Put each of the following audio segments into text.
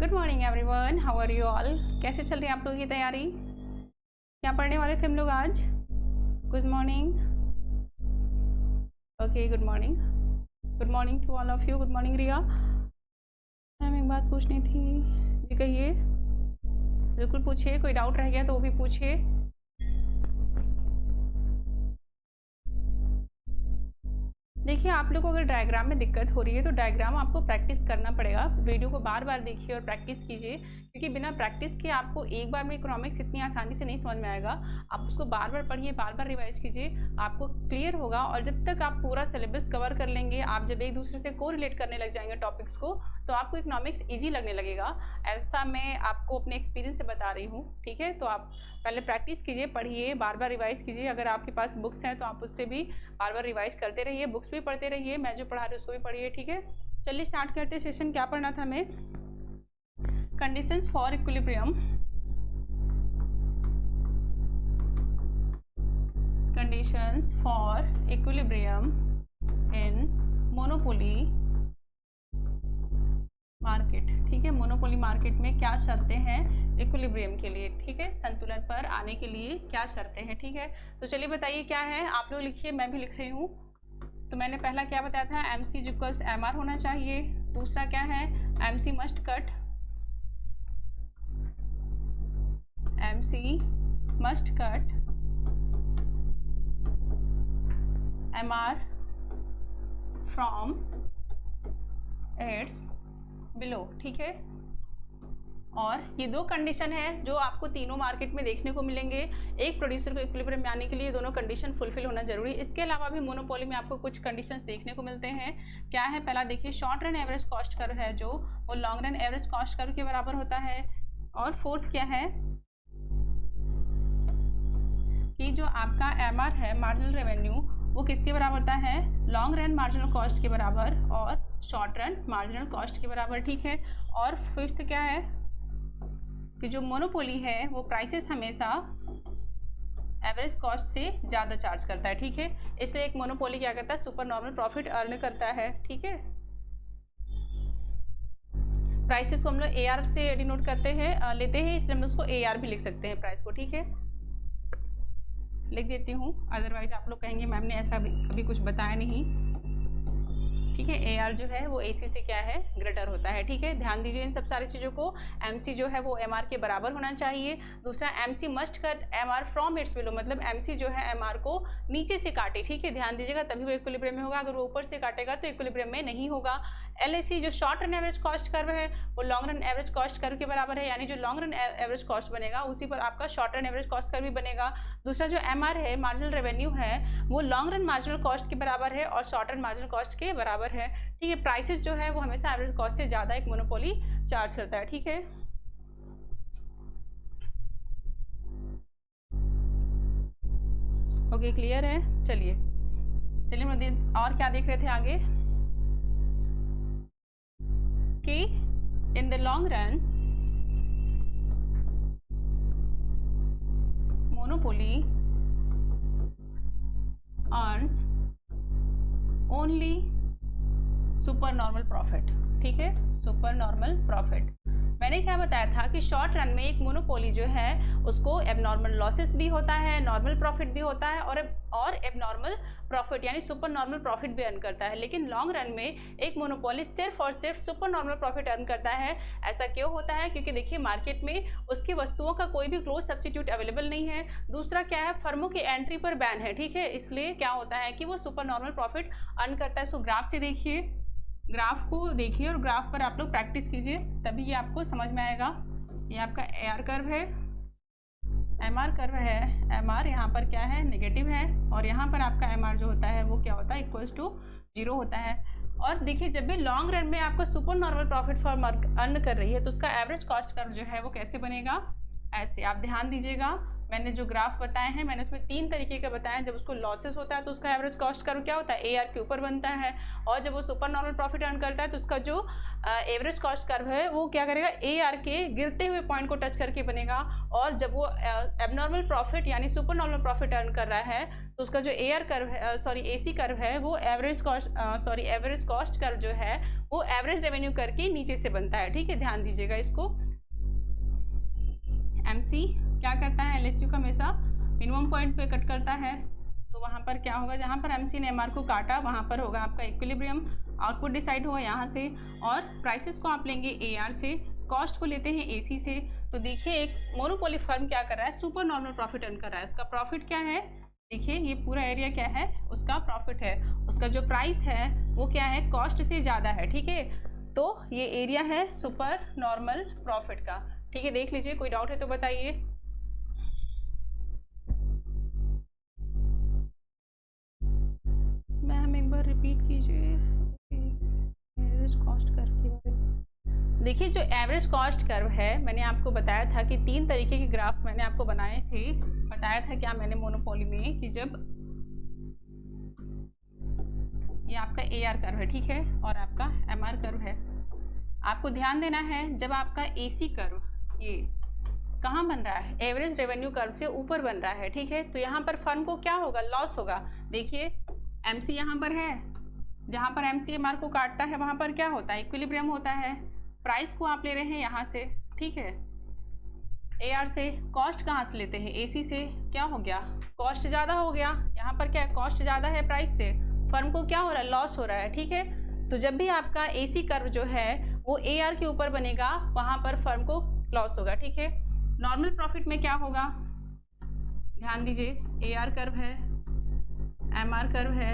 Good morning everyone, how are you all. कैसे चल रही है आप लोगों की तैयारी? क्या पढ़ने वाले थे हम लोग आज? Good morning. Okay, good morning. Good morning to all of you. Good morning Riya. Ma'am एक बात पूछनी थी। जी कहिए, बिल्कुल पूछिए, कोई डाउट रह गया तो वो भी पूछिए। देखिए, आप लोग को अगर डायग्राम में दिक्कत हो रही है तो डायग्राम आपको प्रैक्टिस करना पड़ेगा। वीडियो को बार बार देखिए और प्रैक्टिस कीजिए, क्योंकि बिना प्रैक्टिस के आपको एक बार में इकोनॉमिक्स इतनी आसानी से नहीं समझ में आएगा। आप उसको बार बार पढ़िए, बार बार रिवाइज कीजिए, आपको क्लियर होगा। और जब तक आप पूरा सिलेबस कवर कर लेंगे, आप जब एक दूसरे से कोरिलेट करने लग जाएंगे टॉपिक्स को, तो आपको इकोनॉमिक्स ईजी लगने लगेगा। ऐसा मैं आपको अपने एक्सपीरियंस से बता रही हूँ, ठीक है। तो आप पहले प्रैक्टिस कीजिए, पढ़िए, बार बार रिवाइज कीजिए। अगर आपके पास बुक्स हैं तो आप उससे भी बार बार रिवाइज करते रहिए, बुक्स भी पढ़ते रहिए, मैं जो पढ़ा रही हूँ उसको भी पढ़िए, ठीक है। चलिए स्टार्ट करते हैं सेशन। क्या पढ़ना था हमें? Conditions for equilibrium. Conditions for equilibrium in monopoly market, ठीक है। मोनोपोली मार्केट में क्या शर्तें हैं इक्विलिब्रियम के लिए, ठीक है, संतुलन पर आने के लिए क्या शर्तें हैं, ठीक है। तो चलिए बताइए क्या है, आप लोग लिखिए, मैं भी लिख रही हूँ। तो मैंने पहला क्या बताया था, MC इक्वल्स MR होना चाहिए। दूसरा क्या है, MC must cut, MC must cut MR from its below, ठीक है। और ये दो कंडीशन है जो आपको तीनों मार्केट में देखने को मिलेंगे। एक प्रोड्यूसर को इक्विलिब्रियम में आने के लिए दोनों कंडीशन फुलफिल होना जरूरी। इसके अलावा भी मोनोपोली में आपको कुछ कंडीशंस देखने को मिलते हैं। क्या है, पहला देखिए, short run average cost curve है जो वो long run average cost curve के बराबर होता है। और फोर्थ क्या है कि जो आपका MR है, मार्जिनल रेवेन्यू, वो किसके बराबर होता है, लॉन्ग रन मार्जिनल कॉस्ट के बराबर और शॉर्ट रन मार्जिनल कॉस्ट के बराबर, ठीक है। और फिफ्थ क्या है कि जो मोनोपोली है वो प्राइसेस हमेशा एवरेज कॉस्ट से ज़्यादा चार्ज करता है, ठीक है। इसलिए एक मोनोपोली क्या करता है, सुपर नॉर्मल प्रॉफिट अर्न करता है, ठीक है। प्राइसेस को हम लोग AR से डिनोट करते हैं, लेते हैं, इसलिए हम उसको AR भी लिख सकते हैं प्राइस को, ठीक है। लिख देती हूँ, अदरवाइज आप लोग कहेंगे मैम ने ऐसा कभी कुछ बताया नहीं, ठीक है। AR जो है वो AC से क्या है, ग्रेटर होता है, ठीक है। ध्यान दीजिए इन सब सारी चीज़ों को। MC जो है वो MR के बराबर होना चाहिए। दूसरा, MC must cut MR from its below, मतलब MC जो है MR को नीचे से काटे, ठीक है। ध्यान दीजिएगा, तभी वो इक्विलिब्रियम में होगा। अगर वो ऊपर से काटेगा तो इक्विलिब्रियम में नहीं होगा। LAC जो short run average cost curve है वो long run average cost curve के बराबर है, यानी जो लॉन्ग रन एवरेज कॉस्ट बनेगा उसी पर आपका short run average cost curve भी बनेगा। दूसरा जो MR है, मार्जिनल रेवेन्यू है, वो लॉन्ग रन मार्जिनल कॉस्ट के बराबर है और शॉर्ट रन मार्जिनल कॉस्ट के बराबर है, ठीक है। प्राइसेस जो है वो हमेशा एवरेज कॉस्ट से ज़्यादा एक मोनोपोली चार्ज करता है, ठीक है। ओके, क्लियर है। चलिए और क्या देख रहे थे आगे कि in the long run monopoly earns only super normal profit, ठीक है, सुपर नॉर्मल प्रॉफिट। मैंने क्या बताया था कि शॉर्ट रन में एक मोनोपोली जो है उसको एबनॉर्मल लॉसेस भी होता है, नॉर्मल प्रॉफिट भी होता है और एबनॉर्मल प्रॉफिट यानी सुपर नॉर्मल प्रॉफिट भी अर्न करता है। लेकिन लॉन्ग रन में एक मोनोपोली सिर्फ और सिर्फ सुपर नॉर्मल प्रॉफिट अर्न करता है। ऐसा क्यों होता है? क्योंकि देखिए मार्केट में उसकी वस्तुओं का कोई भी क्लोज सब्स्टिट्यूट अवेलेबल नहीं है। दूसरा क्या है, फर्मों की एंट्री पर बैन है, ठीक है। इसलिए क्या होता है कि वो सुपर नॉर्मल प्रॉफिट अर्न करता है। इसको ग्राफ से देखिए, ग्राफ को देखिए और ग्राफ पर आप लोग प्रैक्टिस कीजिए, तभी ये आपको समझ में आएगा। ये आपका AR कर्व है, MR कर्व है। MR यहाँ पर क्या है, नेगेटिव है, और यहाँ पर आपका MR जो होता है वो क्या होता है, इक्वल्स टू 0 होता है। और देखिए जब भी लॉन्ग रन में आपका super normal profit firm earn कर रही है तो उसका एवरेज कॉस्ट कर्व जो है वो कैसे बनेगा, ऐसे। आप ध्यान दीजिएगा, मैंने जो ग्राफ बताए हैं मैंने उसमें 3 तरीके का बताया है। जब उसको लॉसेस होता है तो उसका एवरेज कॉस्ट कर्व क्या होता है, AR के ऊपर बनता है, और जब वो सुपर नॉर्मल प्रॉफिट अर्न करता है तो उसका जो एवरेज कॉस्ट कर्व है वो क्या करेगा, AR के गिरते हुए पॉइंट को टच करके बनेगा। और जब वो एबनॉर्मल प्रॉफिट यानी सुपर नॉर्मल प्रॉफिट अर्न कर रहा है तो उसका जो AR कर्व है, AC कर्व है, वो एवरेज कॉस्ट कर्व जो है वो एवरेज रेवेन्यू करके नीचे से बनता है। ठीक है, ध्यान दीजिएगा इसको। MC क्या करता है, LSU का हमेशा मिनिमम पॉइंट पे कट करता है, तो वहाँ पर क्या होगा, जहाँ पर MC ने MR को काटा वहाँ पर होगा आपका इक्विलिब्रियम, आउटपुट डिसाइड होगा यहाँ से, और प्राइसेस को आप लेंगे AR से, कॉस्ट को लेते हैं AC से। तो देखिए एक मोनोपोली फर्म क्या कर रहा है, सुपर नॉर्मल प्रॉफिट अर्न कर रहा है। इसका प्रॉफिट क्या है, देखिए ये पूरा एरिया क्या है, उसका प्रॉफिट है, उसका जो प्राइस है वो क्या है, कॉस्ट से ज़्यादा है। ठीक है, तो ये एरिया है सुपर नॉर्मल प्रॉफिट का। ठीक है, देख लीजिए, कोई डाउट है तो बताइए। मैम एक बार रिपीट कीजिए एवरेज कॉस्ट कर्व के बारे में। देखिए जो एवरेज कॉस्ट कर्व है, मैंने आपको बताया था कि 3 तरीके के ग्राफ मैंने आपको बनाए थे। बताया था क्या मैंने मोनोपोली में कि जब ये आपका AR कर्व है, ठीक है, और आपका MR कर्व है, आपको ध्यान देना है जब आपका AC कर्व ये कहाँ बन रहा है, एवरेज रेवेन्यू कर्व से ऊपर बन रहा है। ठीक है, तो यहाँ पर फर्म को क्या होगा, लॉस होगा। देखिए MC यहाँ पर है, जहाँ पर MC MR को काटता है वहाँ पर क्या होता है, इक्विलिब्रियम होता है। प्राइस को आप ले रहे हैं यहाँ से, ठीक है, AR से। कॉस्ट कहाँ से लेते हैं, AC से। क्या हो गया, कॉस्ट ज़्यादा हो गया, यहाँ पर क्या है, कॉस्ट ज़्यादा है प्राइस से, फर्म को क्या हो रहा है, लॉस हो रहा है। ठीक है, तो जब भी आपका AC कर्व जो है वो AR के ऊपर बनेगा वहाँ पर फर्म को लॉस होगा। ठीक है, नॉर्मल प्रॉफिट में क्या होगा, ध्यान दीजिए, AR कर्व है, MR कर्व है,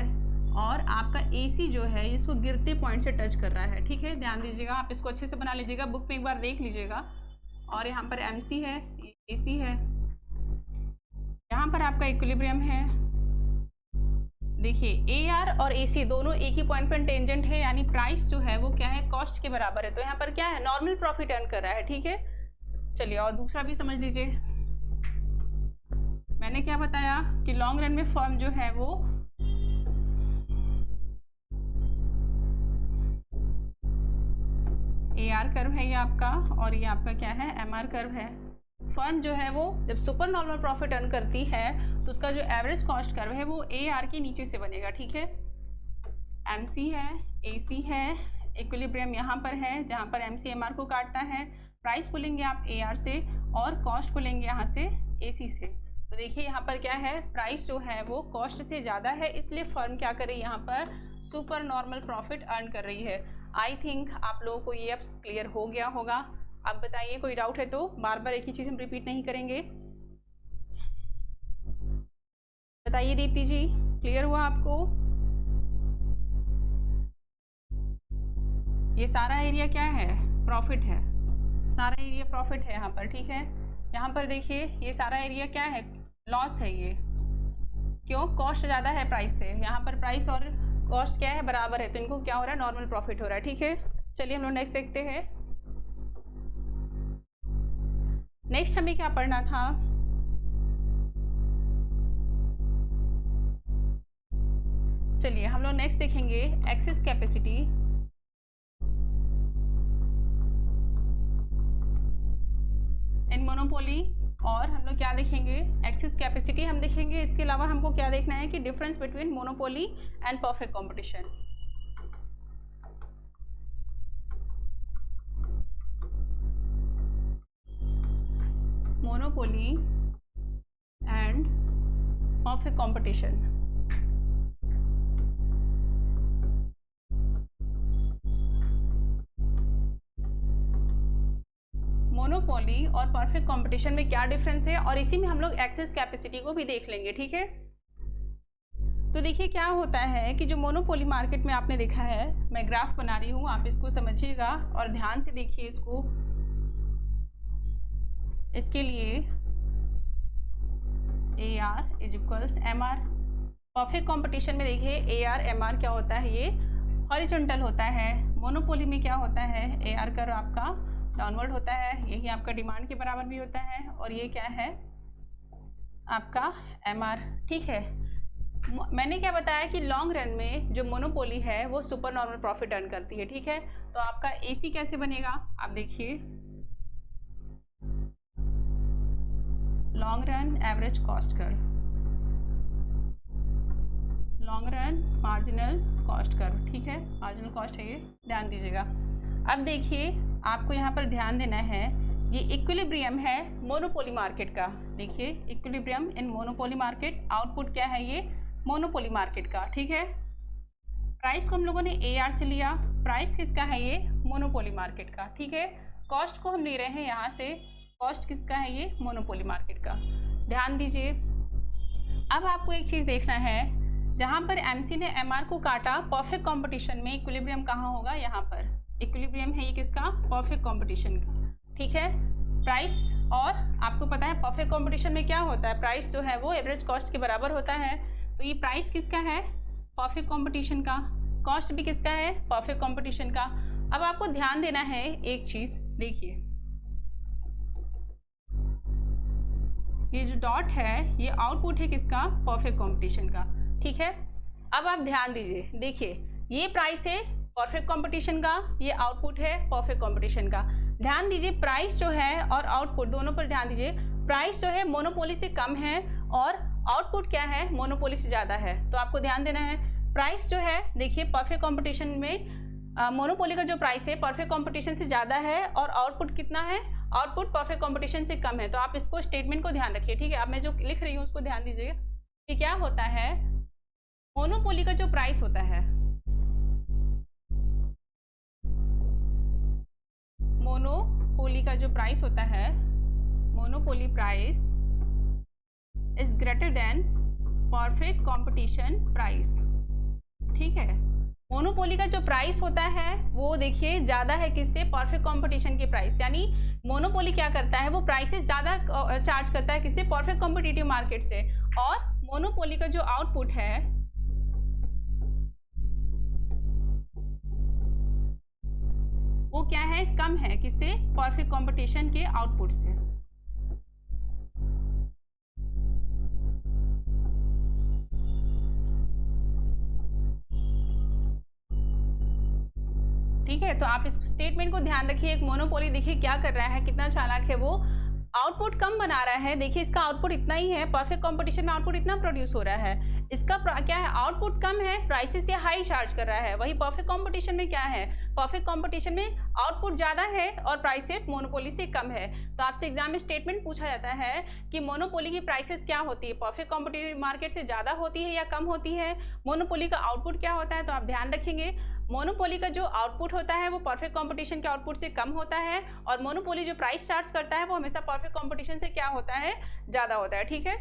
और आपका AC जो है इसको गिरते पॉइंट से टच कर रहा है। ठीक है, ध्यान दीजिएगा, आप इसको अच्छे से बना लीजिएगा, बुक में एक बार देख लीजिएगा। और यहाँ पर MC है, AC है, यहाँ पर आपका इक्विलिब्रियम है। देखिए AR और AC दोनों एक ही पॉइंट पर टेंजेंट है, यानी प्राइस जो है वो क्या है, कॉस्ट के बराबर है, तो यहाँ पर क्या है, नॉर्मल प्रॉफिट अर्न कर रहा है। ठीक है, चलिए और दूसरा भी समझ लीजिए। मैंने क्या बताया कि लॉन्ग रन में फर्म जो है वो AR कर्व है ये आपका, और ये आपका क्या है, MR कर्व है। फर्म जो है वो जब सुपर नॉर्मल प्रॉफिट अर्न करती है तो उसका जो एवरेज कॉस्ट कर्व है वो AR के नीचे से बनेगा। ठीक है, MC है, AC है, इक्विलिब्रियम यहाँ पर है जहाँ पर MC MR को काटता है, प्राइस को लेंगे आप AR से, और कॉस्ट को लेंगे यहाँ से AC से। तो देखिए यहाँ पर क्या है, प्राइस जो है वो कॉस्ट से ज़्यादा है, इसलिए फर्म क्या कर रही है, यहाँ पर सुपर नॉर्मल प्रॉफिट अर्न कर रही है। आई थिंक आप लोगों को ये अब क्लियर हो गया होगा। अब बताइए कोई डाउट है तो, बार बार एक ही चीज़ हम रिपीट नहीं करेंगे। बताइए दीप्ति जी, क्लियर हुआ आपको? ये सारा एरिया क्या है, प्रॉफिट है, सारा एरिया प्रॉफिट है यहाँ पर। ठीक है, यहाँ पर देखिए ये सारा एरिया क्या है, लॉस है। ये क्यों, कॉस्ट ज़्यादा है प्राइस से, यहाँ पर प्राइस और कॉस्ट क्या है, बराबर है, तो इनको क्या हो रहा है, नॉर्मल प्रॉफिट हो रहा है। ठीक है, चलिए हम लोग नेक्स्ट देखते हैं। नेक्स्ट हमें क्या पढ़ना था, चलिए हम लोग नेक्स्ट देखेंगे एक्सेस कैपेसिटी। इन मोनोपोली, और हम लोग क्या देखेंगे, एक्सेस कैपेसिटी हम देखेंगे। इसके अलावा हमको क्या देखना है कि difference between monopoly and perfect competition. Monopoly and perfect competition. Monopoly और परफेक्ट कंपटीशन में क्या डिफरेंस है, और इसी में हम लोग एक्सेस कैपेसिटी को भी देख लेंगे। ठीक है, तो देखिए क्या होता है कि जो मोनोपोली मार्केट में आपने देखा है, मैं ग्राफ बना रही हूँ, आप इसको समझिएगा और ध्यान से देखिए इसको। इसके लिए AR = MR। परफेक्ट कंपटीशन में देखिए AR MR क्या होता है, ये हॉरिजॉन्टल होता है। मोनोपोली में क्या होता है, AR कर्व आपका डाउनवर्ड होता है, यही आपका डिमांड के बराबर भी होता है, और ये क्या है, आपका MR, ठीक है। मैंने क्या बताया कि लॉन्ग रन में जो मोनोपोली है वो सुपर नॉर्मल प्रॉफिट अर्न करती है, ठीक है। तो आपका AC कैसे बनेगा, आप देखिए, long run average cost curve, long run marginal cost curve, ठीक है, मार्जिनल कॉस्ट है ये, ध्यान दीजिएगा। अब देखिए आपको यहाँ पर ध्यान देना है, ये इक्विलिब्रियम है मोनोपोली मार्केट का। देखिए इक्विलिब्रियम इन मोनोपोली मार्केट, आउटपुट क्या है ये मोनोपोली मार्केट का, ठीक है। प्राइस को हम लोगों ने AR से लिया, प्राइस किसका है ये मोनोपोली मार्केट का, ठीक है। कॉस्ट को हम ले रहे हैं यहाँ से, कॉस्ट किसका है ये मोनोपोली मार्केट का, ध्यान दीजिए। अब आपको एक चीज़ देखना है, जहाँ पर MC ने MR को काटा परफेक्ट कॉम्पिटिशन में, इक्विलिब्रियम कहाँ होगा, यहाँ पर इक्विलिब्रियम है ये किसका, परफेक्ट कॉम्पिटिशन का, ठीक है। प्राइस, और आपको पता है परफेक्ट कॉम्पिटिशन में क्या होता है, प्राइस जो है वो एवरेज कॉस्ट के बराबर होता है। तो ये प्राइस किसका है, परफेक्ट कंपटीशन का, कॉस्ट भी किसका है, परफेक्ट कंपटीशन का। अब आपको ध्यान देना है एक चीज, देखिए ये जो डॉट है ये आउटपुट है किसका, परफेक्ट कंपटीशन का, ठीक है। अब आप ध्यान दीजिए, देखिए ये प्राइस है परफेक्ट कंपटीशन का, ये आउटपुट है परफेक्ट कंपटीशन का। ध्यान दीजिए प्राइस जो है और आउटपुट दोनों पर ध्यान दीजिए, प्राइस जो है मोनोपोली से कम है और आउटपुट क्या है मोनोपोली से ज़्यादा है। तो आपको ध्यान देना है, प्राइस जो है देखिए परफेक्ट कंपटीशन में मोनोपोली का जो प्राइस है परफेक्ट कंपटीशन से ज़्यादा है, और आउटपुट कितना है, आउटपुट परफेक्ट कंपटीशन से कम है। तो आप इसको स्टेटमेंट को ध्यान रखिए, ठीक है। अब मैं जो लिख रही हूँ उसको ध्यान दीजिएगा कि क्या होता है, मोनोपोली का जो प्राइस होता है, मोनोपोली का जो प्राइस होता है, monopoly price is greater than perfect competition price, ठीक है। मोनोपोली का जो प्राइस होता है वो देखिए ज़्यादा है किससे, परफेक्ट कंपटीशन के प्राइस, यानी मोनोपोली क्या करता है, वो प्राइसेस ज़्यादा चार्ज करता है किससे, परफेक्ट कॉम्पिटिटिव मार्केट से। और मोनोपोली का जो आउटपुट है वो क्या है, कम है किससे, परफेक्ट कंपटीशन के आउटपुट से। ठीक है, तो आप इस स्टेटमेंट को ध्यान रखिए। एक मोनोपोली देखिए क्या कर रहा है, कितना चालाक है वो, आउटपुट कम बना रहा है। देखिए इसका आउटपुट इतना ही है, परफेक्ट कंपटीशन में आउटपुट इतना प्रोड्यूस हो रहा है, इसका क्या है, आउटपुट कम है, प्राइसेस से हाई चार्ज कर रहा है। वही परफेक्ट कंपटीशन में क्या है, परफेक्ट कंपटीशन में आउटपुट ज़्यादा है और प्राइसेस मोनोपोली से कम है। तो आपसे एग्जाम में स्टेटमेंट पूछा जाता है कि मोनोपोली की प्राइसेस क्या होती है, परफेक्ट कॉम्पिटिटिव मार्केट से ज़्यादा होती है या कम होती है, मोनोपोली का आउटपुट क्या होता है। तो आप ध्यान रखेंगे, मोनोपोली का जो आउटपुट होता है वो परफेक्ट कंपटीशन के आउटपुट से कम होता है, और मोनोपोली जो प्राइस चार्ज करता है वो हमेशा परफेक्ट कंपटीशन से क्या होता है, ज़्यादा होता है, ठीक है।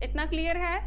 इतना क्लियर है।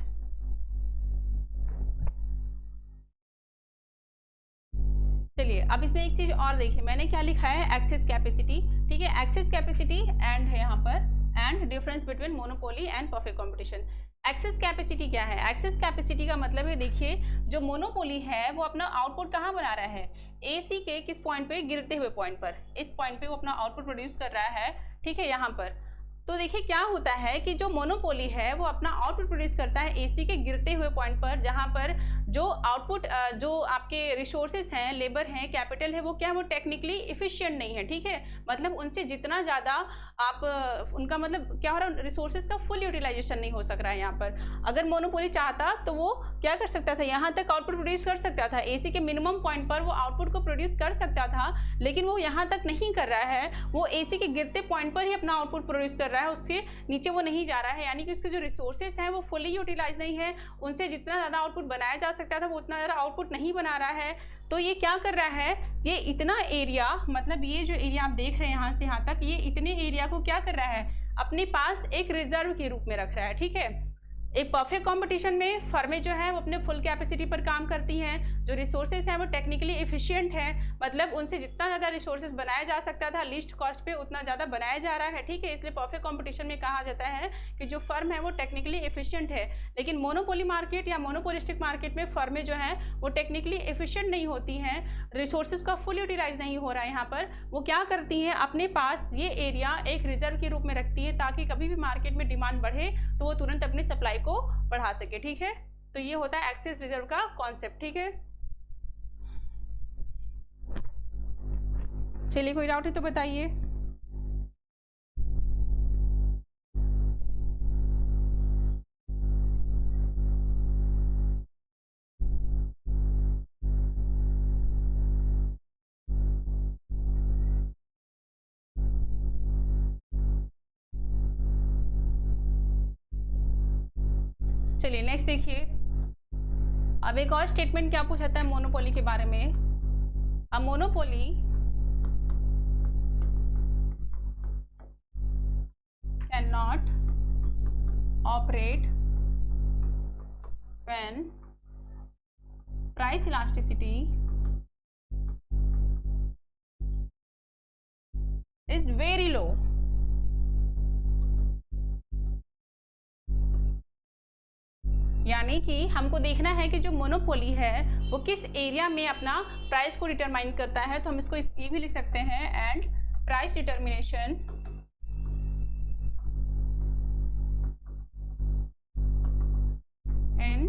चलिए अब इसमें एक चीज और देखिए, मैंने क्या लिखा है, एक्सेस कैपेसिटी, ठीक है। एक्सेस कैपेसिटी एंड है यहाँ पर, and difference between monopoly and perfect competition. Access capacity क्या है, एक्सेस कैपेसिटी का मतलब है देखिए जो मोनोपोली है वो अपना आउटपुट कहाँ बना रहा है, AC के किस पॉइंट पे, गिरते हुए पॉइंट पर, इस पॉइंट पे वो अपना आउटपुट प्रोड्यूस कर रहा है, ठीक है, यहाँ पर। तो देखिए क्या होता है कि जो मोनोपोली है वो अपना आउटपुट प्रोड्यूस करता है AC के गिरते हुए पॉइंट पर, जहाँ पर जो आउटपुट जो आपके रिसोर्सेज हैं, लेबर हैं, कैपिटल है, वो क्या है, वो टेक्निकली इफिशिएंट नहीं है, ठीक है। मतलब उनसे जितना ज़्यादा आप उनका मतलब क्या हो रहा है, रिसोर्सेज का फुल यूटिलाइजेशन नहीं हो सक रहा है यहाँ पर। अगर मोनोपोली चाहता तो वो क्या कर सकता था, यहाँ तक आउटपुट प्रोड्यूस कर सकता था, AC के मिनिमम पॉइंट पर वो आउटपुट को प्रोड्यूस कर सकता था, लेकिन वो यहाँ तक नहीं कर रहा है, वो AC के गिरते पॉइंट पर ही अपना आउटपुट प्रोड्यूस कर रहा है, उससे नीचे वो नहीं जा रहा है। यानी कि उसके जो रिसोर्सेज हैं वो फुली यूटिलाइज नहीं है, उनसे जितना ज़्यादा आउटपुट बनाया जा सकता था वो उतना ज़्यादा आउटपुट नहीं बना रहा है। तो ये क्या कर रहा है, ये इतना एरिया, मतलब ये जो एरिया आप देख रहे हैं यहाँ से यहाँ तक, ये इतने एरिया को क्या कर रहा है, अपने पास एक रिजर्व के रूप में रख रहा है, ठीक है। एक परफेक्ट कंपटीशन में फर्में जो है वो अपने फुल कैपेसिटी पर काम करती हैं, जो रिसोर्सेज हैं वो टेक्निकली एफिशिएंट हैं, मतलब उनसे जितना ज़्यादा रिसोर्सेज बनाया जा सकता था लीस्ट कॉस्ट पे उतना ज़्यादा बनाया जा रहा है, ठीक है। इसलिए परफेक्ट कंपटीशन में कहा जाता है कि जो फर्म है वो टेक्निकली एफिशिएंट है। लेकिन मोनोपोली मार्केट या मोनोपोलिस्टिक मार्केट में फर्में जो हैं वो टेक्निकली एफिशिएंट नहीं होती हैं, रिसोर्सेज का फुल यूटिलाइज नहीं हो रहा है। यहाँ पर वो क्या करती हैं, अपने पास ये एरिया एक रिजर्व के रूप में रखती है ताकि कभी भी मार्केट में डिमांड बढ़े तो वो तुरंत अपनी सप्लाई को बढ़ा सके, ठीक है। तो ये होता है एक्सेस रिजर्व का कॉन्सेप्ट, ठीक है। चलिए कोई डाउट है तो बताइए। चलिए नेक्स्ट देखिए, अब एक और स्टेटमेंट क्या पूछा था मोनोपोली के बारे में। A monopoly can not operate when price elasticity is very low. यानी कि हमको देखना है कि जो मोनोपोली है वो किस एरिया में अपना प्राइस को डिटरमाइन करता है। तो हम इसको ये भी लिख सकते हैं, and price determination in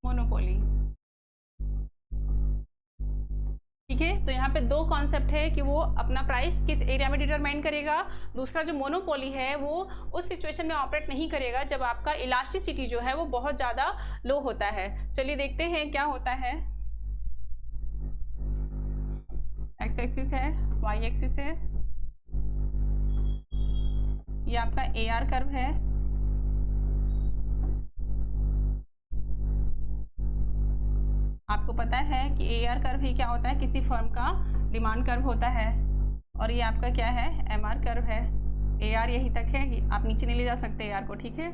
monopoly, ठीक है। तो यहाँ पे दो कॉन्सेप्ट है कि वो अपना प्राइस किस एरिया में डिटरमाइन करेगा, दूसरा जो मोनोपोली है वो उस सिचुएशन में ऑपरेट नहीं करेगा जब आपका इलास्टिसिटी जो है वो बहुत ज़्यादा लो होता है। चलिए देखते हैं क्या होता है। एक्स एक्सिस है, वाई एक्सिस है, ये आपका AR कर्व है, आपको पता है कि AR कर्व ही क्या होता है, किसी फर्म का डिमांड कर्व होता है, और ये आपका क्या है, MR कर्व है। AR यही तक है, आप नीचे नहीं ले जा सकते AR को, ठीक है।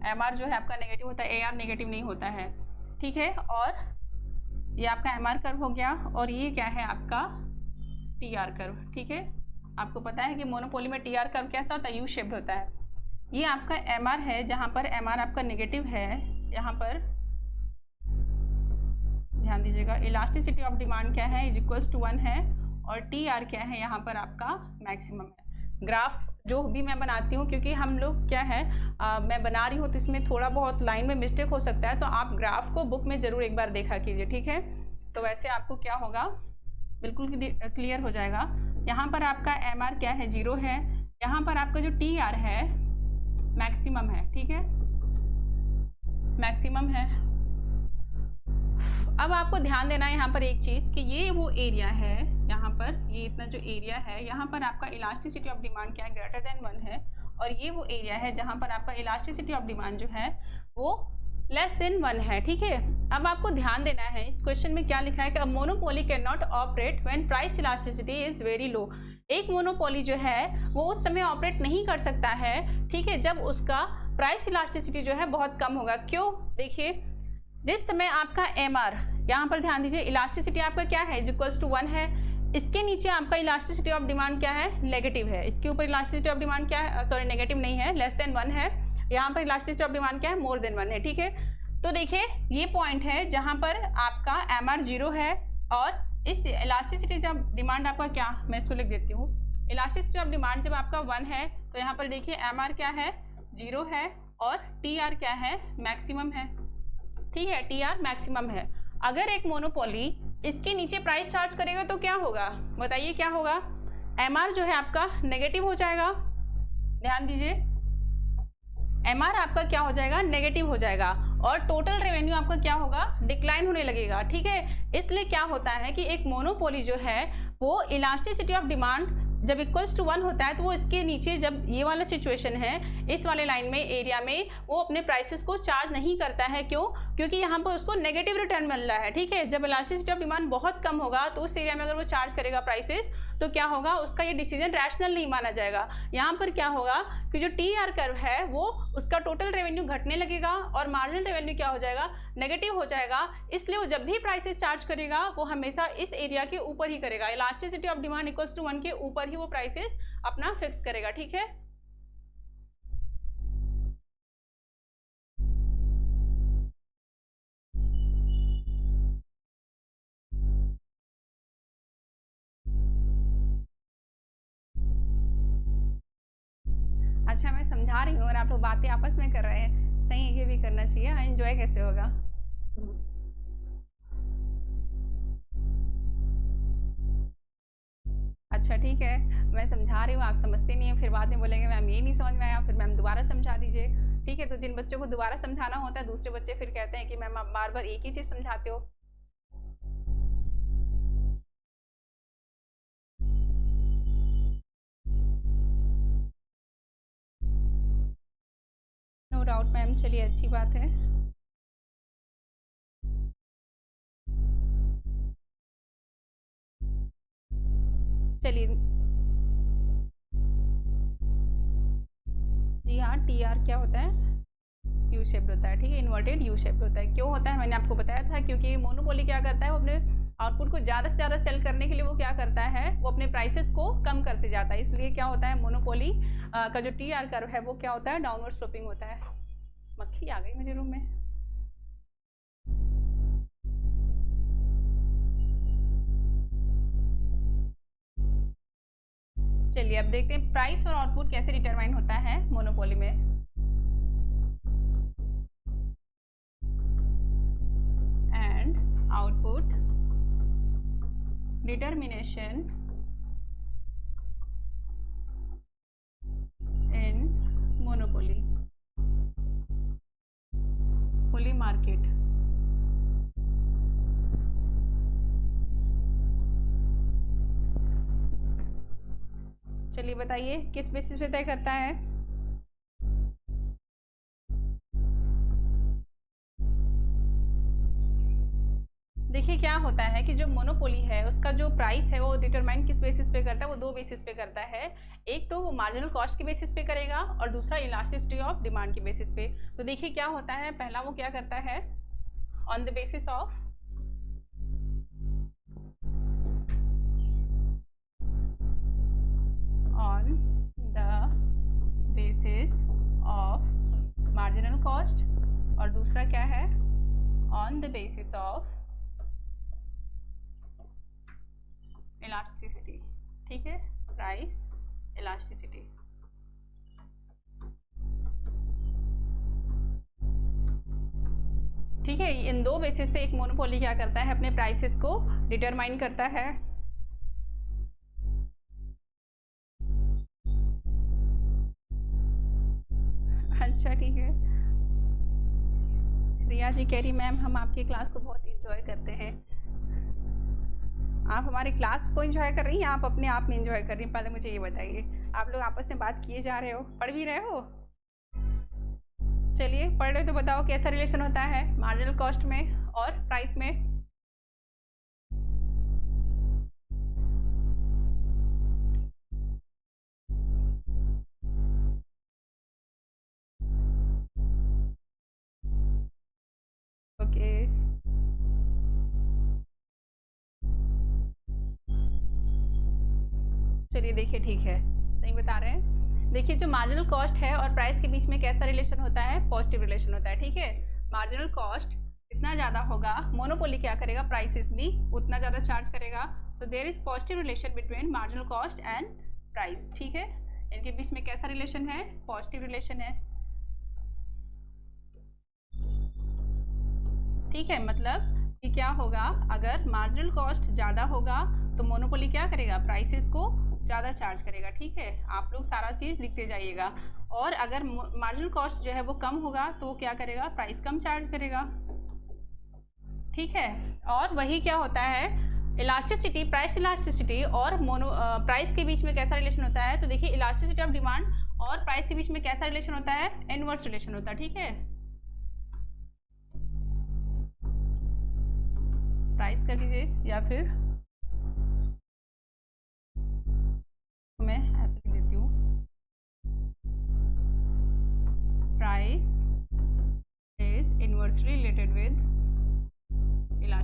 MR जो है आपका नेगेटिव होता है, AR नेगेटिव नहीं होता है, ठीक है। और ये आपका MR कर्व हो गया, और ये क्या है आपका TR कर्व, ठीक है। आपको पता है कि मोनोपोली में TR कर्व कैसा होता है, U शेप्ड होता है। ये आपका MR है, जहाँ पर MR आपका नेगेटिव है, यहाँ पर ध्यान दीजिएगा, इलास्टिसिटी ऑफ डिमांड क्या है, इज इक्वल्स टू 1 है, और TR क्या है, यहाँ पर आपका मैक्सिमम है। ग्राफ जो भी मैं बनाती हूँ, क्योंकि हम लोग क्या है मैं बना रही हूँ तो इसमें थोड़ा बहुत लाइन में मिस्टेक हो सकता है, तो आप ग्राफ को बुक में ज़रूर एक बार देखा कीजिए, ठीक है। तो वैसे आपको क्या होगा, बिल्कुल क्लियर हो जाएगा। यहाँ पर आपका MR क्या है, 0 है, यहाँ पर आपका जो TR है मैक्सिमम है, ठीक है, मैक्सिमम है। अब आपको ध्यान देना है यहाँ पर एक चीज़ कि ये वो एरिया है, यहाँ पर ये इतना जो एरिया है, यहाँ पर आपका इलास्टिसिटी ऑफ डिमांड क्या है, ग्रेटर देन 1 है, और ये वो एरिया है जहाँ पर आपका इलास्टिसिटी ऑफ डिमांड जो है वो लेस देन 1 है, ठीक है। अब आपको ध्यान देना है, इस क्वेश्चन में क्या लिखा है कि monopoly can not operate when price elasticity is very low. एक मोनोपोली जो है वो उस समय ऑपरेट नहीं कर सकता है, ठीक है, जब उसका प्राइस इलास्टिसिटी जो है बहुत कम होगा। क्यों, देखिए, जिस समय आपका MR, यहाँ पर ध्यान दीजिए, इलास्टिसिटी आपका क्या है, इज इक्वल्स टू 1 है, इसके नीचे आपका इलास्टिसिटी ऑफ डिमांड क्या है, नेगेटिव है, इसके ऊपर इलास्टिसिटी ऑफ डिमांड क्या है, सॉरी नेगेटिव नहीं है, लेस देन 1 है, यहाँ पर इलास्टिसिटी ऑफ डिमांड क्या है, मोर देन 1 है, ठीक है। तो देखिए ये पॉइंट है जहाँ पर आपका MR 0 है, और इस इलास्टिसिटी जब डिमांड आपका क्या, मैं इसको लिख देती हूँ, इलास्टिसिटी ऑफ डिमांड जब आपका 1 है तो यहाँ पर देखिए MR क्या है, 0 है, और TR क्या है, मैक्सिमम है, ठीक है, TR मैक्सिमम है। अगर एक मोनोपोली इसके नीचे प्राइस चार्ज करेगा तो क्या होगा, बताइए क्या होगा, MR जो है आपका नेगेटिव हो जाएगा, ध्यान दीजिए, MR आपका क्या हो जाएगा, नेगेटिव हो जाएगा, और टोटल रेवेन्यू आपका क्या होगा, डिक्लाइन होने लगेगा, ठीक है। इसलिए क्या होता है कि एक मोनोपोली जो है वो इलास्टिसिटी ऑफ डिमांड जब इक्वल्स टू 1 होता है तो वो इसके नीचे, जब ये वाला सिचुएशन है, इस वाले लाइन में एरिया में वो अपने प्राइसेस को चार्ज नहीं करता है। क्यों, क्योंकि यहाँ पर उसको नेगेटिव रिटर्न मिल रहा है, ठीक है। जब इलास्टिसिटी ऑफ डिमांड बहुत कम होगा तो उस एरिया में अगर वो चार्ज करेगा प्राइसेस तो क्या होगा, उसका ये डिसीजन रैशनल नहीं माना जाएगा। यहाँ पर क्या होगा कि जो TR कर्व है वो उसका टोटल रेवेन्यू घटने लगेगा और मार्जिनल रेवेन्यू क्या हो जाएगा, नेगेटिव हो जाएगा। इसलिए वो जब भी प्राइसेस चार्ज करेगा वो हमेशा इस एरिया के ऊपर ही करेगा, elasticity of demand equals to 1 के ऊपर ही वो प्राइसेस अपना फिक्स करेगा। ठीक है, अच्छा मैं समझा रही हूँ और आप लोग बातें आपस में कर रहे हैं, सही है, ये भी करना चाहिए, एंजॉय कैसे होगा। अच्छा ठीक है, मैं समझा रही हूँ, आप समझते नहीं हैं, फिर बाद में बोलेंगे मैम ये नहीं समझ में आया, फिर मैम दोबारा समझा दीजिए। ठीक है, तो जिन बच्चों को दोबारा समझाना होता है दूसरे बच्चे फिर कहते हैं कि मैम आप बार बार एक ही चीज़ समझाते हो। नो डाउट मैम, चलिए अच्छी बात है। चलिए जी हाँ, टी आर क्या होता है, यू शेप्ड होता है। ठीक है, इन्वर्टेड यू शेप्ड होता है। क्यों होता है, मैंने आपको बताया था, क्योंकि मोनोपोली क्या करता है, वो अपने आउटपुट को ज़्यादा से ज़्यादा सेल करने के लिए वो क्या करता है, वो अपने प्राइसेस को कम करते जाता है। इसलिए क्या होता है, मोनोपोली का जो टी आर कर्व है वो क्या होता है, डाउनवर्ड स्लोपिंग होता है। मक्खी आ गई मेरे रूम में। चलिए अब देखते हैं प्राइस और आउटपुट कैसे डिटरमाइन होता है मोनोपोली में। And output determination in monopoly poly market. चलिए बताइए किस बेसिस पे तय करता है। देखिए क्या होता है कि जो मोनोपोली है उसका जो प्राइस है वो डिटरमाइन किस बेसिस पे करता है, वो दो बेसिस पे करता है। एक तो वो मार्जिनल कॉस्ट के बेसिस पे करेगा और दूसरा इलास्टिसिटी ऑफ डिमांड के बेसिस पे। तो देखिए क्या होता है, पहला वो क्या करता है, on the basis of marginal cost और दूसरा क्या है, on the basis of elasticity. ठीक है, प्राइस इलास्टिसिटी। ठीक है, इन दो बेसिस पे एक मोनोपोली क्या करता है, अपने प्राइसेस को डिटरमाइन करता है। अच्छा ठीक है, रिया जी कह रही मैम हम आपकी क्लास को बहुत इंजॉय करते हैं। आप हमारी क्लास को एंजॉय कर रही हैं, आप अपने आप में एंजॉय कर रही हैं, पहले मुझे ये बताइए। आप लोग आपस में बात किए जा रहे हो, पढ़ भी रहे हो। चलिए पढ़ रहे हो तो बताओ कैसा रिलेशन होता है मार्जिनल कॉस्ट में और प्राइस में। ओके चलिए देखिए ठीक है, सही बता रहे हैं। देखिए जो मार्जिनल कॉस्ट है और प्राइस के बीच में कैसा रिलेशन होता है, पॉजिटिव रिलेशन होता है। ठीक है, मार्जिनल कॉस्ट जितना ज़्यादा होगा मोनोपोली क्या करेगा, प्राइसेस भी उतना ज़्यादा चार्ज करेगा। तो there is positive relation between marginal cost and price. ठीक है, इनके बीच में कैसा रिलेशन है, पॉजिटिव रिलेशन है। ठीक है, मतलब कि क्या होगा, अगर मार्जिनल कॉस्ट ज़्यादा होगा तो मोनोपोली क्या करेगा, प्राइसेस को ज़्यादा चार्ज करेगा। ठीक है, आप लोग सारा चीज़ लिखते जाइएगा। और अगर मार्जिनल कॉस्ट जो है वो कम होगा तो वो क्या करेगा, प्राइस कम चार्ज करेगा। ठीक है, और वही क्या होता है, इलास्टिसिटी, प्राइस इलास्टिसिटी और प्राइस के बीच में कैसा रिलेशन होता है। तो देखिए इलास्टिसिटी ऑफ डिमांड और प्राइस के बीच में कैसा रिलेशन होता है, इनवर्स रिलेशन होता है। ठीक है, प्राइस कर लीजिए या फिर मैं ऐसे लिख देती हूँ,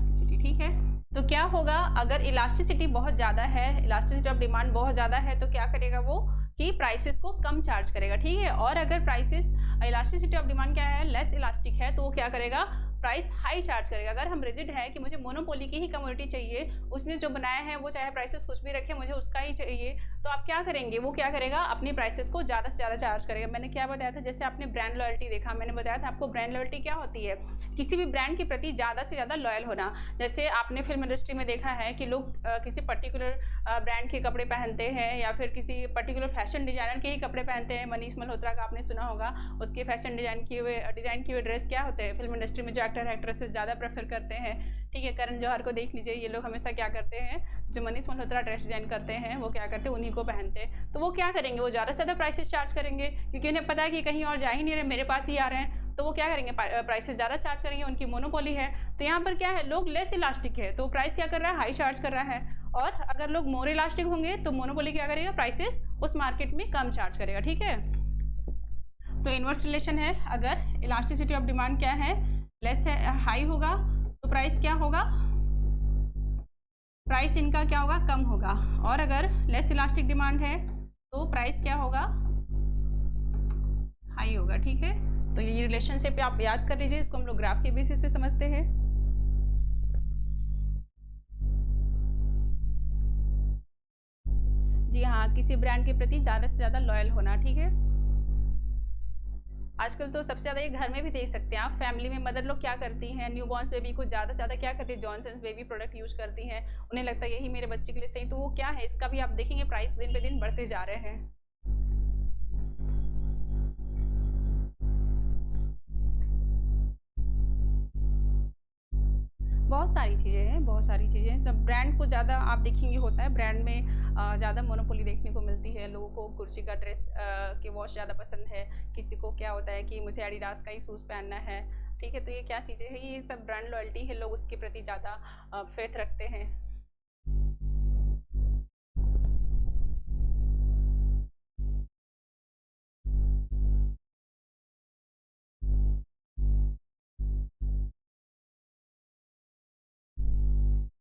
इलास्टिसिटी, ठीक है। तो क्या होगा, अगर इलास्टिसिटी बहुत ज़्यादा है, इलास्टिसिटी ऑफ डिमांड बहुत ज़्यादा है, तो क्या करेगा वो कि प्राइसेस को कम चार्ज करेगा, ठीक है। और अगर प्राइसेस इलास्टिसिटी ऑफ डिमांड क्या है, लेस इलास्टिक है, तो वो क्या करेगा, प्राइस हाई चार्ज करेगा। अगर हम रिजिड है कि मुझे मोनोपोली की ही कमोडिटी चाहिए, उसने जो बनाया है वो चाहे प्राइसेस कुछ भी रखे, मुझे उसका ही चाहिए, तो आप क्या करेंगे, वो क्या करेगा, अपनी प्राइसेस को ज़्यादा से ज़्यादा चार्ज करेगा। मैंने क्या बताया था, जैसे आपने ब्रांड लॉयल्टी देखा, मैंने बताया था आपको ब्रांड लॉयल्टी क्या होती है, किसी भी ब्रांड के प्रति ज़्यादा से ज़्यादा लॉयल होना। जैसे आपने फिल्म इंडस्ट्री में देखा है कि लोग किसी पर्टिकुलर ब्रांड के कपड़े पहनते हैं, या फिर किसी पर्टिकुलर फैशन डिजाइनर के ही कपड़े पहनते हैं। मनीष मल्होत्रा का आपने सुना होगा, उसके फैशन डिजाइन किए हुए ड्रेस क्या होते हैं, फिल्म इंडस्ट्री में जो एक्टर एक्ट्रेसेस ज़्यादा प्रेफर करते हैं, ठीक है। करण जौहर को देख लीजिए, ये लोग हमेशा क्या करते हैं, जो मनीष मल्होत्रा ड्रेस डिजाइन करते हैं वो क्या करते हैं, उन्हीं को पहनते हैं। तो वो क्या करेंगे, वो ज़्यादा से ज़्यादा प्राइसेस चार्ज करेंगे, क्योंकि उन्हें पता है कि कहीं और जा ही नहीं रहे, मेरे पास ही आ रहे हैं, तो वो क्या करेंगे, प्राइसेस ज़्यादा चार्ज करेंगे, उनकी मोनोपोली है। तो यहाँ पर क्या है, लोग लेस इलास्टिक है, तो प्राइस क्या कर रहा है, हाई चार्ज कर रहा है। और अगर लोग मोर इलास्टिक होंगे तो मोनोपोली क्या करेगा, प्राइसेस उस मार्केट में कम चार्ज करेगा, ठीक है। तो इन्वर्स रिलेशन है, अगर इलास्टिसिटी ऑफ डिमांड क्या है, लेस है, हाई होगा, तो प्राइस क्या होगा, प्राइस इनका क्या होगा, कम होगा। और अगर लेस इलास्टिक डिमांड है तो प्राइस क्या होगा, हाई होगा, ठीक है। तो ये रिलेशनशिप आप याद कर लीजिए, इसको हम लोग ग्राफ के बेसिस पे समझते हैं। जी हाँ, किसी ब्रांड के प्रति ज़्यादा से ज़्यादा लॉयल होना, ठीक है। आजकल तो सबसे ज़्यादा ये घर में भी देख सकते हैं आप, फैमिली में मदर लोग क्या करती हैं, न्यूबॉर्न बेबी को ज़्यादा से ज़्यादा क्या करती है, जॉनसन्स बेबी प्रोडक्ट यूज करती हैं, उन्हें लगता है यही मेरे बच्चे के लिए सही। तो वो क्या है, इसका भी आप देखेंगे प्राइस दिन पे दिन बढ़ते जा रहे हैं। बहुत सारी चीज़ें हैं, बहुत सारी चीज़ें। जब ब्रांड को ज़्यादा आप देखेंगे होता है, ब्रांड में ज़्यादा मोनोपोली देखने को मिलती है। लोगों को कुर्सी का ड्रेस के वॉच ज़्यादा पसंद है, किसी को क्या होता है कि मुझे एडिडास का ही शूज़ पहनना है, ठीक है। तो ये क्या चीज़ें हैं, ये सब ब्रांड लॉयल्टी है, लोग उसके प्रति ज़्यादा फेथ रखते हैं।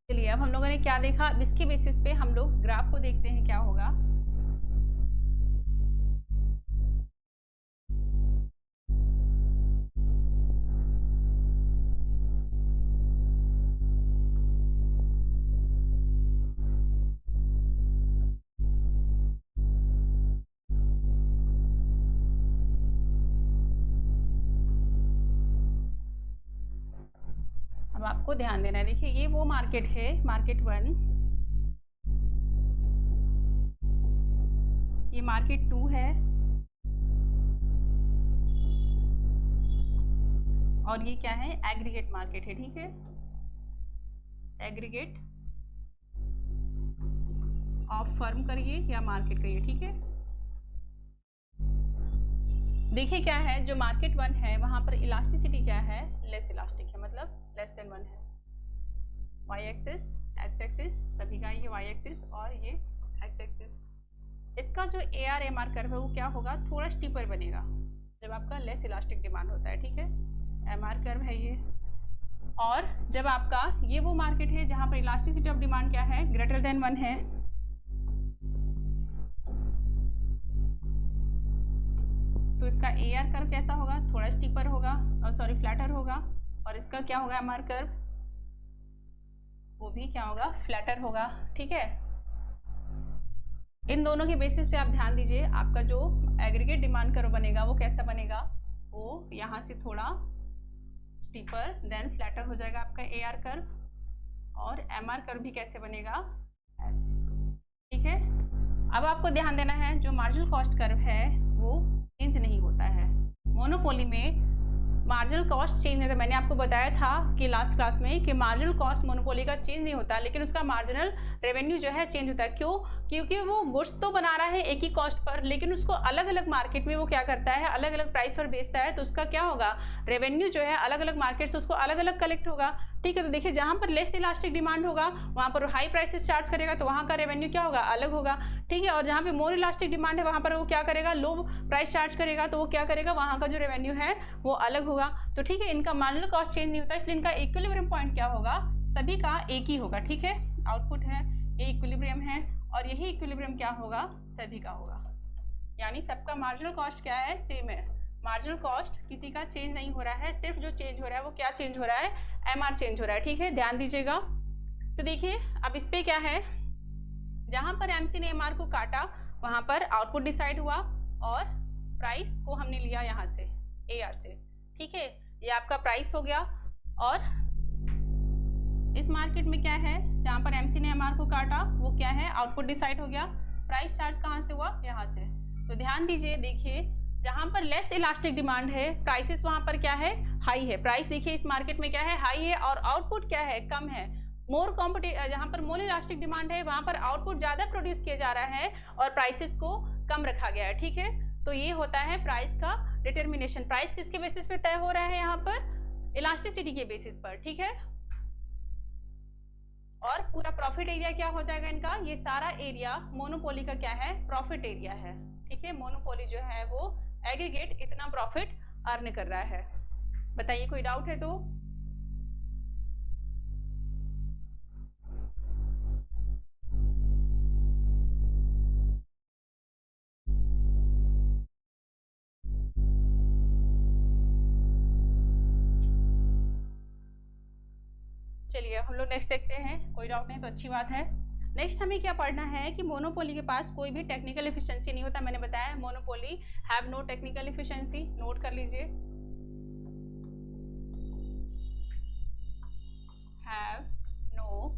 चलिए, अब हम लोगों ने क्या देखा, इसके बेसिस पे हम लोग ग्राफ को देखते हैं क्या होगा। अब आपको ध्यान देना है, देखिए ये वो मार्केट है, मार्केट 1, ये मार्केट 2 है, और ये क्या है, एग्रीगेट मार्केट है, ठीक है। एग्रीगेट ऑफ फर्म करिए या मार्केट करिए, ठीक है। देखिए क्या है, जो मार्केट 1 है वहां पर इलास्टिसिटी क्या है, लेस इलास्टिक है, मतलब लेस देन 1 है। वाई एक्सिस, एक्स एक्सिस, सभी का ये वाई एक्सिस और ये एक्स एक्सिस। इसका जो A R M R curve है वो क्या होगा, थोड़ा स्टीपर बनेगा जब आपका लेस इलास्टिक डिमांड होता है, ठीक है। एम आर कर्व है ये। और जब आपका ये वो मार्केट है जहां पर इलास्टिसिटी ऑफ डिमांड क्या है, ग्रेटर देन 1 है, तो इसका ए आर कर्व कैसा होगा, थोड़ा स्टीपर होगा, और सॉरी फ्लैटर होगा। और इसका क्या होगा, एम आर कर्व, वो भी क्या होगा, फ्लैटर होगा, ठीक है। इन दोनों के बेसिस पे आप ध्यान दीजिए, आपका जो एग्रीगेट डिमांड कर्व बनेगा वो कैसा बनेगा, वो यहाँ से थोड़ा स्टीपर देन फ्लैटर हो जाएगा आपका ए आर कर्व। और एम आर कर्व भी कैसे बनेगा, ऐसे, ठीक है। अब आपको ध्यान देना है, जो मार्जिनल कॉस्ट कर्व है वो चेंज नहीं होता है। मोनोपोली में मार्जिनल कॉस्ट चेंज नहीं होता। मैंने आपको बताया था कि लास्ट क्लास में कि मार्जिनल कॉस्ट मोनोपोली का चेंज नहीं होता, लेकिन उसका मार्जिनल रेवेन्यू जो है चेंज होता है। क्यों, क्योंकि वो गुड्स तो बना रहा है एक ही कॉस्ट पर, लेकिन उसको अलग अलग मार्केट में वो क्या करता है, अलग अलग प्राइस पर बेचता है, तो उसका क्या होगा, रेवेन्यू जो है अलग अलग मार्केट से उसको अलग अलग कलेक्ट होगा, ठीक है। तो देखिए, जहाँ पर लेस इलास्टिक डिमांड होगा वहाँ पर हाई प्राइसेस चार्ज करेगा, तो वहाँ का रेवेन्यू क्या होगा, अलग होगा, ठीक है। और जहाँ पे मोर इलास्टिक डिमांड है वहाँ पर वो क्या करेगा, लो प्राइस चार्ज करेगा तो वो क्या करेगा, वहाँ का जो रेवेन्यू है वो अलग होगा। तो ठीक है, इनका मार्जिनल कॉस्ट चेंज नहीं होता, इसलिए इनका इक्विलिब्रियम पॉइंट क्या होगा, सभी का एक ही होगा। ठीक है, आउटपुट है, ये इक्विलिब्रियम है और यही इक्विलिब्रियम क्या होगा, सभी का होगा। यानी सबका मार्जिनल कॉस्ट क्या है, सेम है। मार्जिनल कॉस्ट किसी का चेंज नहीं हो रहा है, सिर्फ जो चेंज हो रहा है वो क्या चेंज हो रहा है, एमआर चेंज हो रहा है। ठीक है, ध्यान दीजिएगा। तो देखिए अब इस पे क्या है, जहाँ पर एमसी ने एमआर को काटा वहाँ पर आउटपुट डिसाइड हुआ और प्राइस को हमने लिया यहाँ से एआर से। ठीक है, ये आपका प्राइस हो गया। और इस मार्केट में क्या है, जहाँ पर एमसी ने एमआर को काटा वो क्या है, आउटपुट डिसाइड हो गया। प्राइस चार्ज कहाँ से हुआ, यहाँ से। तो ध्यान दीजिए, देखिए जहाँ पर लेस इलास्टिक डिमांड है, प्राइसेस वहाँ पर क्या है, हाई है। प्राइस देखिए इस मार्केट में क्या है, हाई है और आउटपुट क्या है, कम है। मोर कॉम्पिटिटिव, जहाँ पर मोर इलास्टिक डिमांड है वहाँ पर आउटपुट ज़्यादा प्रोड्यूस किया जा रहा है और प्राइसेस को कम रखा गया है। ठीक है, तो ये होता है प्राइस का डिटर्मिनेशन। प्राइस किसके बेसिस पे तय हो रहा है, यहाँ पर इलास्टिसिटी के बेसिस पर। ठीक है, और पूरा प्रॉफिट एरिया क्या हो जाएगा इनका, ये सारा एरिया मोनोपोली का क्या है, प्रॉफिट एरिया है। ठीक है, मोनोपोली जो है वो एग्रीगेट इतना प्रॉफिट अर्न कर रहा है। बताइए कोई डाउट है तो। चलिए हम लोग नेक्स्ट देखते हैं, कोई डाउट नहीं तो अच्छी बात है। नेक्स्ट हमें क्या पढ़ना है कि मोनोपोली के पास कोई भी टेक्निकल एफिशिएंसी नहीं होता। मैंने बताया monopoly have no technical efficiency, note कर लीजिए, have no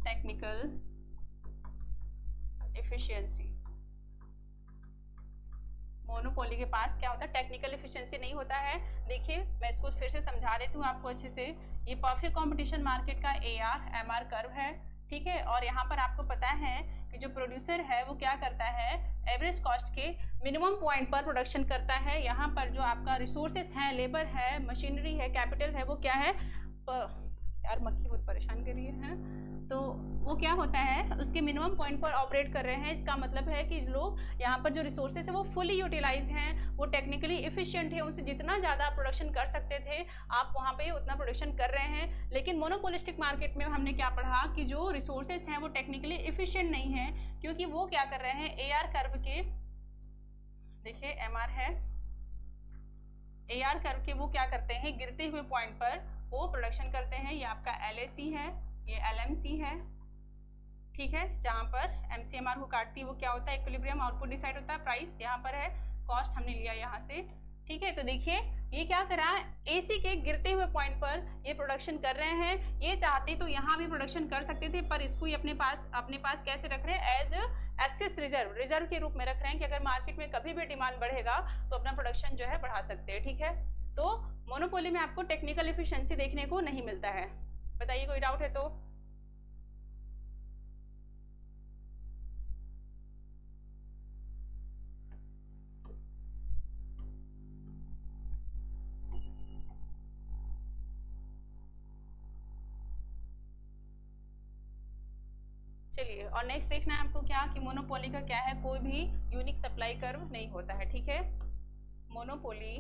technical efficiency. Monopoly के पास क्या होता है, टेक्निकल एफिशिएंसी नहीं होता है। देखिए मैं इसको फिर से समझा देती हूँ आपको अच्छे से। ये परफेक्ट कंपटीशन मार्केट का एआर एमआर कर्व है। ठीक है, और यहाँ पर आपको पता है कि जो प्रोड्यूसर है वो क्या करता है, एवरेज कॉस्ट के मिनिमम पॉइंट पर प्रोडक्शन करता है। यहाँ पर जो आपका रिसोर्सेस हैं, लेबर है, मशीनरी है, कैपिटल है, वो क्या है, यार मक्खी बहुत परेशान कर रही है, तो वो क्या होता है, उसके मिनिमम पॉइंट पर ऑपरेट कर रहे हैं। इसका मतलब है कि लोग यहाँ पर जो रिसोर्सेज है वो फुली यूटिलाइज हैं, वो टेक्निकली इफिशिएंट है, उनसे जितना ज़्यादा प्रोडक्शन कर सकते थे आप वहाँ पे उतना प्रोडक्शन कर रहे हैं। लेकिन मोनोपोलिस्टिक मार्केट में हमने क्या पढ़ा कि जो रिसोर्सेज हैं वो टेक्निकली इफिशिएंट नहीं है, क्योंकि वो क्या कर रहे हैं, एआर कर्व के, देखिए एमआर है, एआर कर्व के वो क्या करते हैं, गिरते हुए पॉइंट पर वो प्रोडक्शन करते हैं। ये आपका एलएसी है, ये एलएमसी है। ठीक है, जहाँ पर एमसीएमआर को काटती है वो क्या होता है, इक्विलिब्रियम, आउटपुट डिसाइड होता है, प्राइस यहाँ पर है, कॉस्ट हमने लिया यहाँ से। ठीक है, तो देखिए ये क्या करा, एसी के गिरते हुए पॉइंट पर ये प्रोडक्शन कर रहे हैं। ये चाहते तो यहाँ भी प्रोडक्शन कर सकते थे, पर इसको ही अपने पास कैसे रख रहे हैं, एज एक्सेस रिजर्व के रूप में रख रहे हैं कि अगर मार्केट में कभी भी डिमांड बढ़ेगा तो अपना प्रोडक्शन जो है बढ़ा सकते हैं। ठीक है, तो मोनोपोली में आपको टेक्निकल एफिशिएंसी देखने को नहीं मिलता है। बताइए कोई डाउट है तो। चलिए, और नेक्स्ट देखना है आपको क्या, कि मोनोपोली का क्या है, कोई भी यूनिक सप्लाई कर्व नहीं होता है। ठीक है, monopoly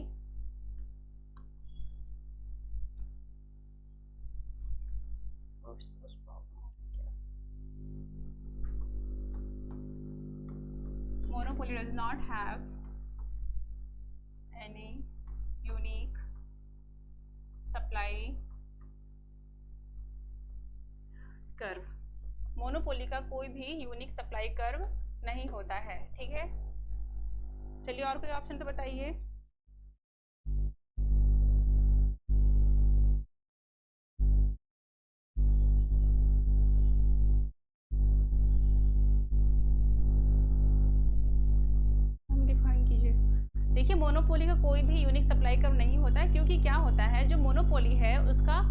monopoly does not have any unique supply curve। Monopoly का कोई भी यूनिक सप्लाई कर्व नहीं होता है। ठीक है, चलिए और कोई ऑप्शन तो बताइए। देखिए मोनोपोली का कोई भी यूनिक सप्लाई कर्व नहीं होता है, क्योंकि क्या होता है, जो मोनोपोली है उसका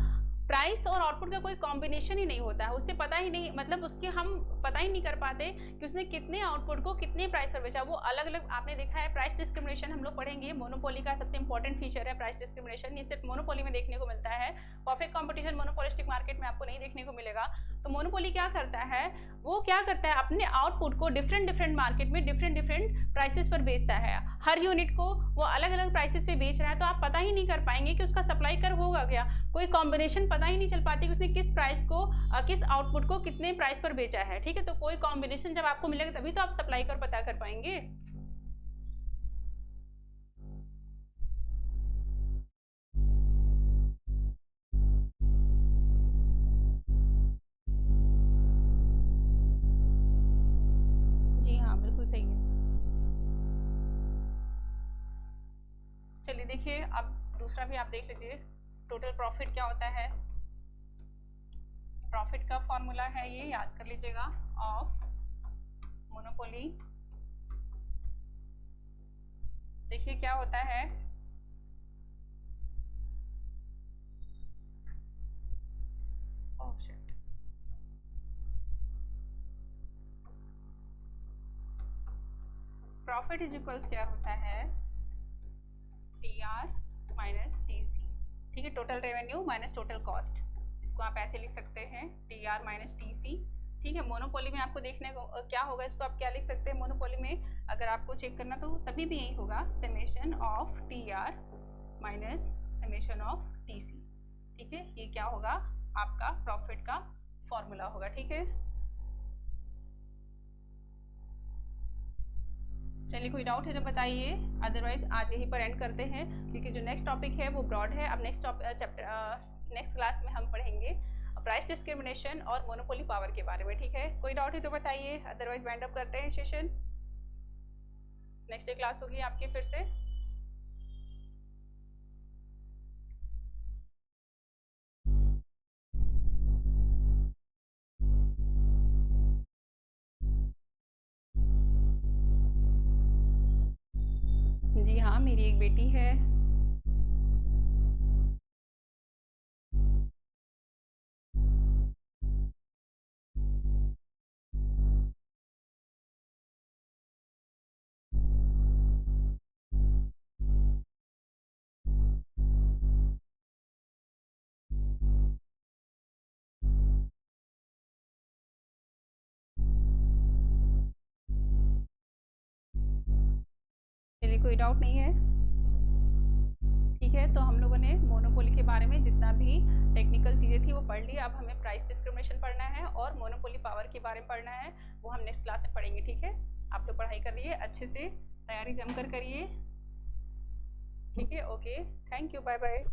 प्राइस और आउटपुट का कोई कॉम्बिनेशन ही नहीं होता है। उससे पता ही नहीं, मतलब उसके हम पता ही नहीं कर पाते कि उसने कितने आउटपुट को कितने प्राइस पर बेचा। वो अलग अलग, आपने देखा है प्राइस डिस्क्रिमिनेशन हम लोग पढ़ेंगे। मोनोपोली का सबसे इंपॉर्टेंट फीचर है प्राइस डिस्क्रिमिनेशन। ये सिर्फ मोनोपोली में देखने को मिलता है, परफेक्ट कॉम्पिटिशन मोनोपोलिस्टिक मार्केट में आपको नहीं देखने को मिलेगा। तो मोनोपोली क्या करता है, वो क्या करता है, अपने आउटपुट को डिफरेंट डिफरेंट मार्केट में डिफरेंट डिफरेंट प्राइसेस पर बेचता है। हर यूनिट को वो अलग अलग प्राइसेस पे बेच रहा है, तो आप पता ही नहीं कर पाएंगे कि उसका सप्लाई कर होगा क्या, कोई कॉम्बिनेशन पता ही नहीं चल पाती कि उसने किस प्राइस को किस आउटपुट को कितने प्राइस पर बेचा है। ठीक है, तो कोई कॉम्बिनेशन जब आपको मिलेगा तभी तो आप सप्लाई कर पता कर पाएंगे। जी हाँ, बिल्कुल सही है। चलिए देखिए, अब दूसरा भी आप देख लीजिए, टोटल प्रॉफिट क्या होता है। प्रॉफिट का फॉर्मूला है, ये याद कर लीजिएगा, ऑफ मोनोपोली। देखिए क्या होता है, प्रॉफिट इज इक्वल्स क्या होता है, T R minus T C. ठीक है, total revenue minus total cost, इसको आप ऐसे लिख सकते हैं, T R minus T C. ठीक है, मोनोपोली में आपको देखने को क्या होगा, इसको आप क्या लिख सकते हैं, मोनोपोली में अगर आपको चेक करना तो सभी भी यही होगा, summation of T R minus summation of T C. ठीक है, ये क्या होगा, आपका प्रॉफिट का फॉर्मूला होगा। ठीक है, चलिए कोई डाउट है तो बताइए, अदरवाइज आज यहीं पर एंड करते हैं, क्योंकि जो नेक्स्ट टॉपिक है वो ब्रॉड है। अब नेक्स्ट क्लास में हम पढ़ेंगे प्राइस डिस्क्रिमिनेशन और मोनोपोली पावर के बारे में। ठीक है, कोई डाउट है तो बताइए, अदरवाइज वाइंड अप करते हैं सेशन। नेक्स्ट डे क्लास होगी आपकी फिर से। जी हाँ, मेरी एक बेटी है। चलिए कोई डाउट नहीं है। ठीक है, तो हम लोगों ने मोनोपोली के बारे में जितना भी टेक्निकल चीज़ें थी वो पढ़ ली। अब हमें प्राइस डिस्क्रिमिनेशन पढ़ना है और मोनोपोली पावर के बारे में पढ़ना है, वो हम नेक्स्ट क्लास में पढ़ेंगे। ठीक है, आप लोग पढ़ाई कर रहिए अच्छे से, तैयारी जमकर करिए। ठीक है, okay, thank you, bye bye.